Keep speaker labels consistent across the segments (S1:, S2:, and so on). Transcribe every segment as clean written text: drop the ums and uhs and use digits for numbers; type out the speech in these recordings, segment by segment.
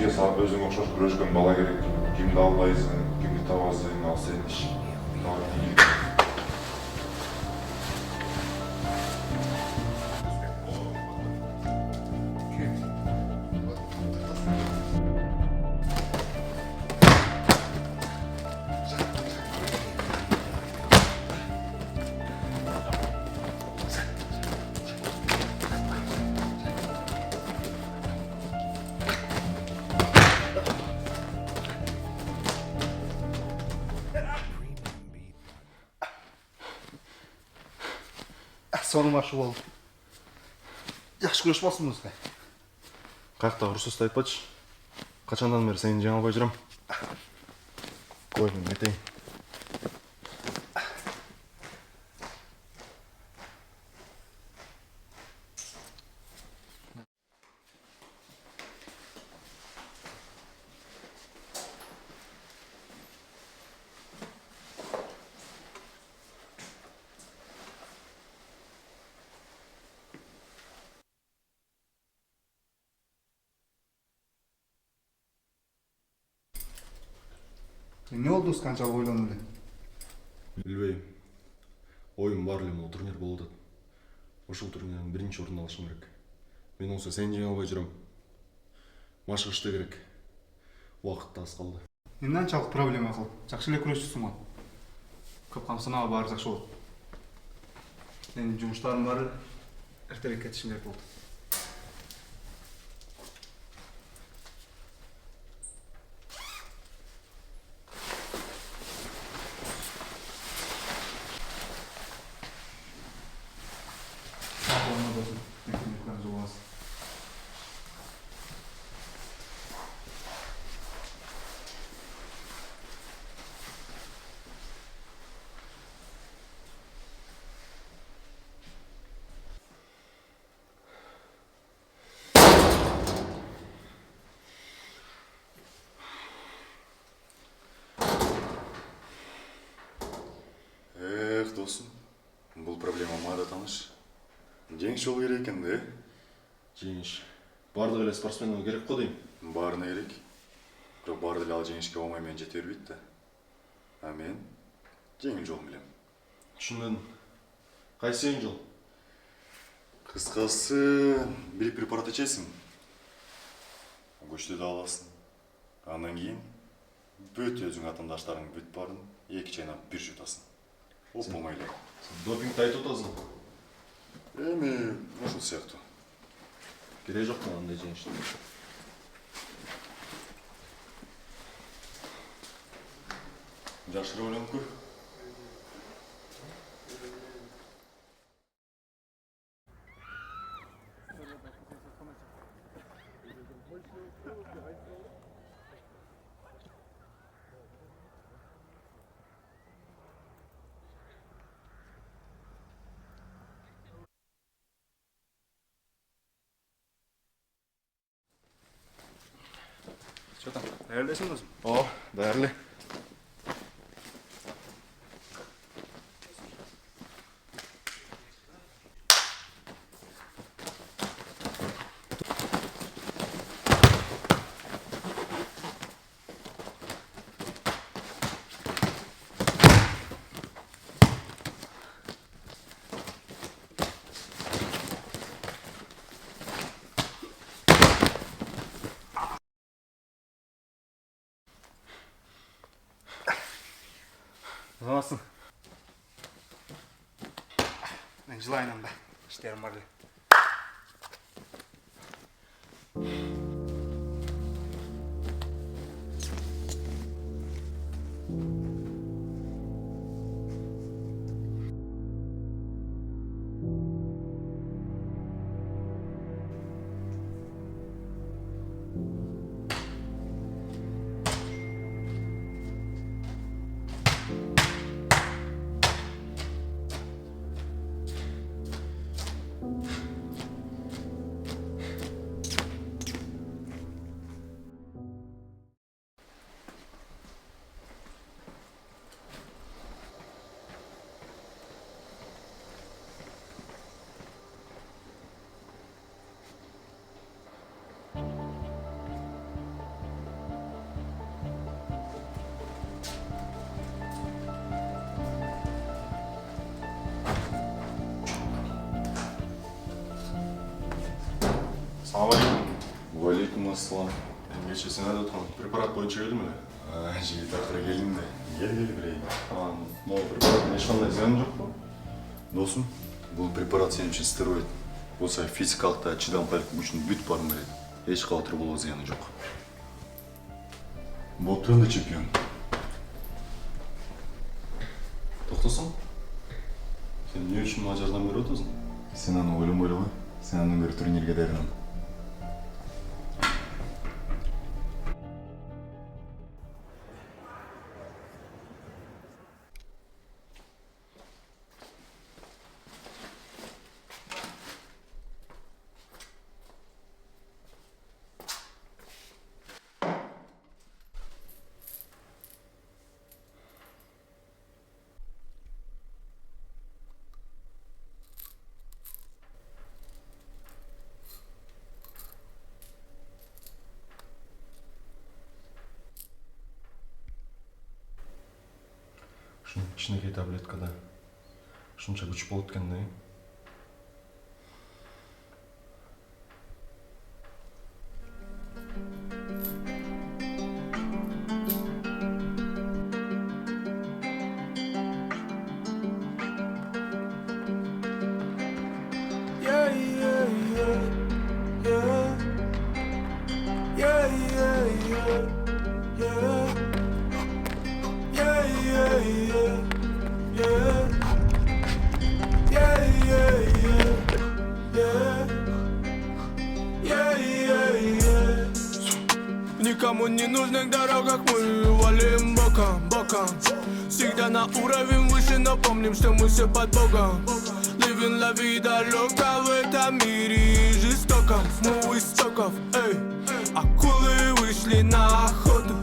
S1: Бизге өзүңө окшош күрөшкөн бала керек. Кимди алдайсың, кимди табасың, ал сенин ишиң.
S2: Соның ашы бол. Жақшы көріш болсын мұзға.
S3: Қаяқта ұрсысты айтпатшы. Қачандан бері сені жеңе албай жүрем. Қой, мен кетейін.
S2: Не oldu қаншалық ойлану эле?
S3: Билбейм. Ойым бар эле, могу турнир болуп атат. Ошол турнирден биринчи орунду алышым керек. Мен болсо сени жеңе албай жүрөм. Машыгыш да керек. Убакыт да аз калды.
S2: Эмне анчалык проблема кыл? Жакшы эле күрөшчүсүң го. Көп камсынаа баары жакшы болот. Менин жумуштарым бар, эртерээк кетишим керек болду.
S4: Досым, бұл проблема мада таныш. Жеңіс жолу керек екен де.
S3: Жеңиш. Бардык эле спортсменге керек го дейм.
S4: Баарына керек. Бирок баары деле ал жеңишке оңой менен жете бербейт да. А мен жеңил жолун билем.
S3: Түшүндүм. Кайсы жеңил жол?
S4: Кыскасы, билик препарат ичесиң. Көчтү да аласың. Андан кийин бүт өзүң атаандаштарың бүт барын 2 чайнап 1 жутасың. Оп-оңой эле.
S3: Допингди айтып атасың.
S4: Эми ушул сыяктуу.
S3: Кереги жок мага андай жеңиштин.
S4: Жакшыраак ойлонуп көр.
S2: Что там? Даярдайсың досым?
S3: О, даярдуу.
S2: Замасың. Мен жылайын анда. İşlerim бар эле.
S3: Алейкумассалам. Кеше сен айтып отқан препарат бойынша келдім эле. Жигит артыра келдим да.
S4: Кел билейин.
S3: Могу препараттын ешқандай зияны жоқ па?
S4: Досым, бул препарат сен үчүн стероид. Болса физикалыкта чыдамдуулук үчүн бүт барын берет. Эч кабатыр болуу зыяны жок. Бул төндөй чемпион.
S3: Тоқтасаң? Сен не үшін маған жардам беріп отырсың?
S4: Сен аны ойломойлугу, сен андан бери турнирге даярдан.
S3: Ушул кичинекей таблеткада ушунча күч болот экен да.
S5: Никому не нужных дорогах мы валим боком. Всегда на уровень выше, но помним, что мы все под Богом. Living la vida loca в этом мире жестоком. Мы у истоков, эй. Акулы вышли на охоту.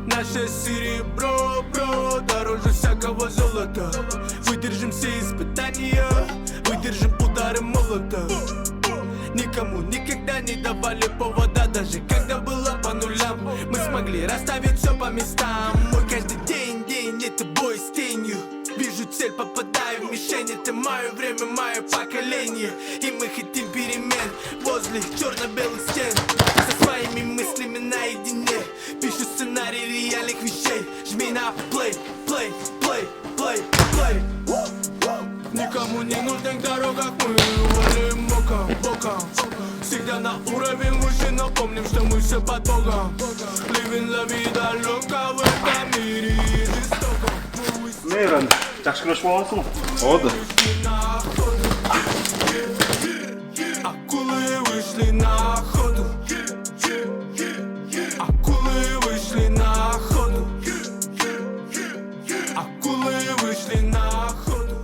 S5: Наше серебро, бро, дороже всякого золота. Выдержим все испытания, выдержим удары молота. Никому никогда не давали повода, даже когда было по нулям. Мы смогли расставить все по местам. Мой каждый день, это бой с тенью. Вижу цель, попадаю в мишень. Это мое время, мое поколение. И мы хотим перемен возле черно-белых стен. Со своими мыслями наедине. Пишу сценарий реальных вещей. Жми на play. Никому не нужных дорогах мы валим боком. Всегда на уровень выше, но помним, что мы все под Богом. Living la vida loca в этом мире жестоком.
S2: Мейран, жақсы күреш болғансың ғой?
S3: Ода.
S5: Акулы вышли на охоту. Акулы вышли на охоту. Акулы вышли на охоту.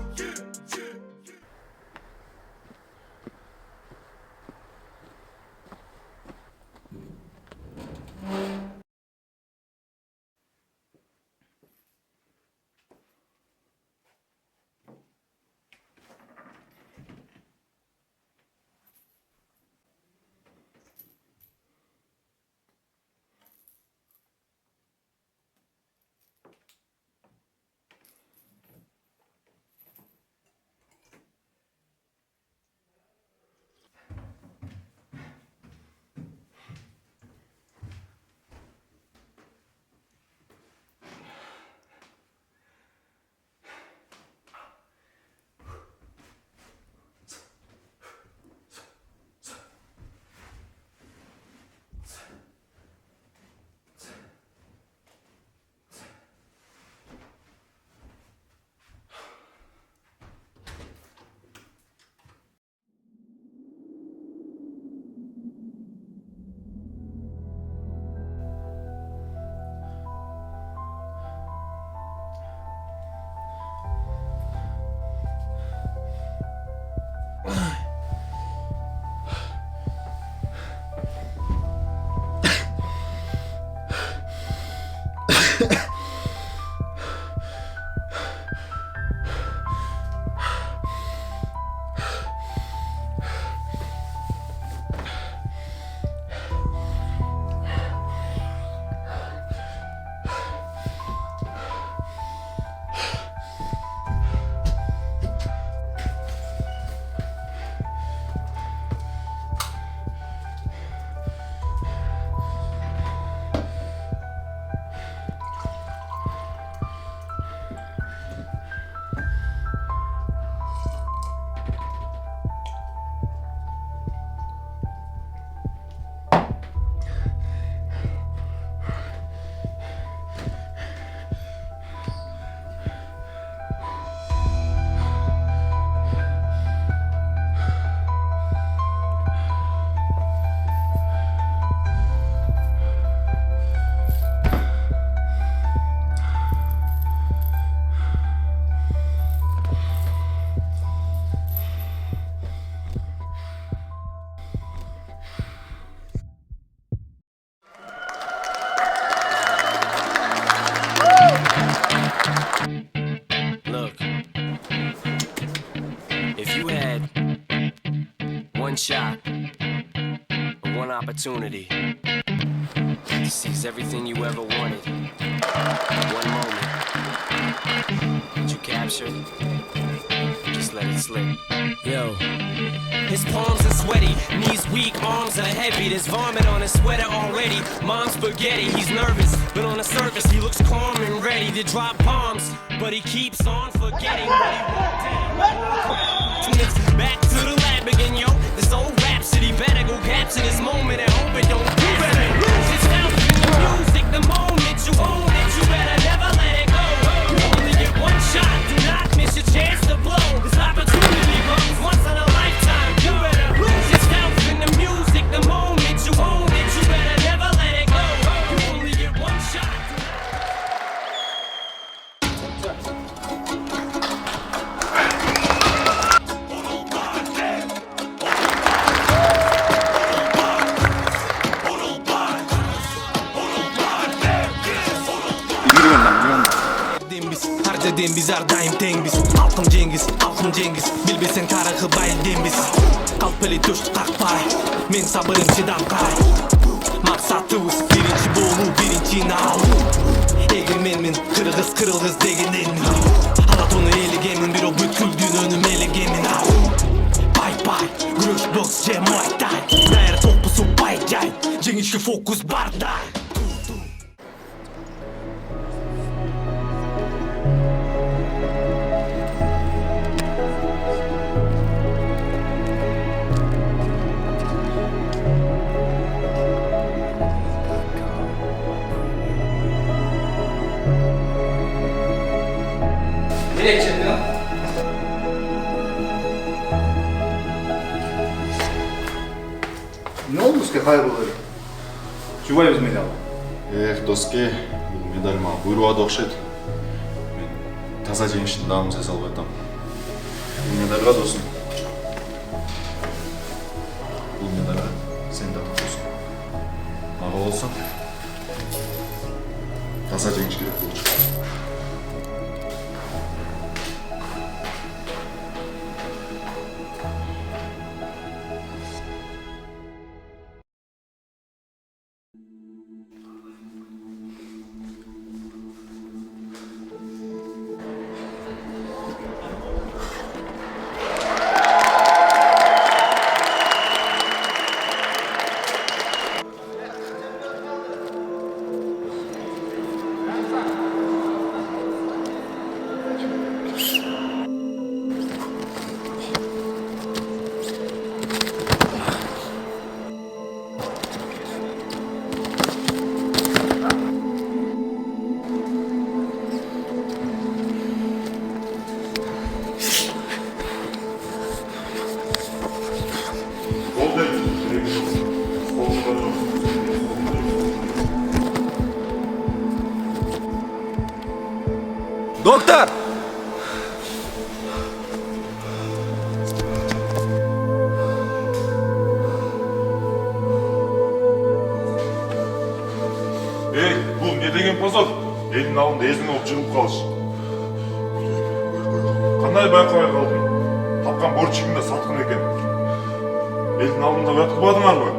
S6: opportunity to seize everything you ever wanted. One moment that you captured, just let it slip. Yo. His palms are sweaty, knees weak, arms are heavy. There's vomit on his sweater already. Mom's spaghetti, he's nervous, but on the surface he looks calm and ready to drop bombs. But he keeps on forgetting what he wanted. Back to the lab again, yo. This old rhapsody better go capture this moment and hope it don't you better lose yourself in the music. The moment you own it, you better never let it go. You only get one shot, do not miss your chance to blow. This opportunity comes once in a lifetime. You better lose yourself in the music. The moment you own it, you better never let it go. You only get one shot.
S5: Harcaden biz her daim tengiz. Halkım Cengiz, halkım Cengiz. Bilbesen tarixi bayil dembiz. Kalpeli töştü kakpay. Men sabırım çidan kay. Maksatımız birinci bolu, birinci nal. Egemenmin, kırgız kırılgız degenden. Halat onu elegemin, bir o bütüldüğün önüm elegemin. Bay bay, güreş boks, muay thai. Değer topusu bay jay. Jengişki fokus barday.
S2: Nereye gideceksin lan? Ne oldu ki kaybolları? Чувай біз медал.
S3: Доске, бұл медаль маған бұйырады оқшайды. Мен таза жеңіштің дамын жасалып айтам. Бұл медальға досым. Бұл медальға сен де досым. Аға болсам, таза жеңіш керек болушы.
S5: Доктор!
S1: Ey, бұл не деген позор? Елдің алдында езің болып жығылып қалыш. Қандай байқамай қалдың? Тапқан борчығың да сатқын екен. Елдің алдында ұят қылбадыңар ғой?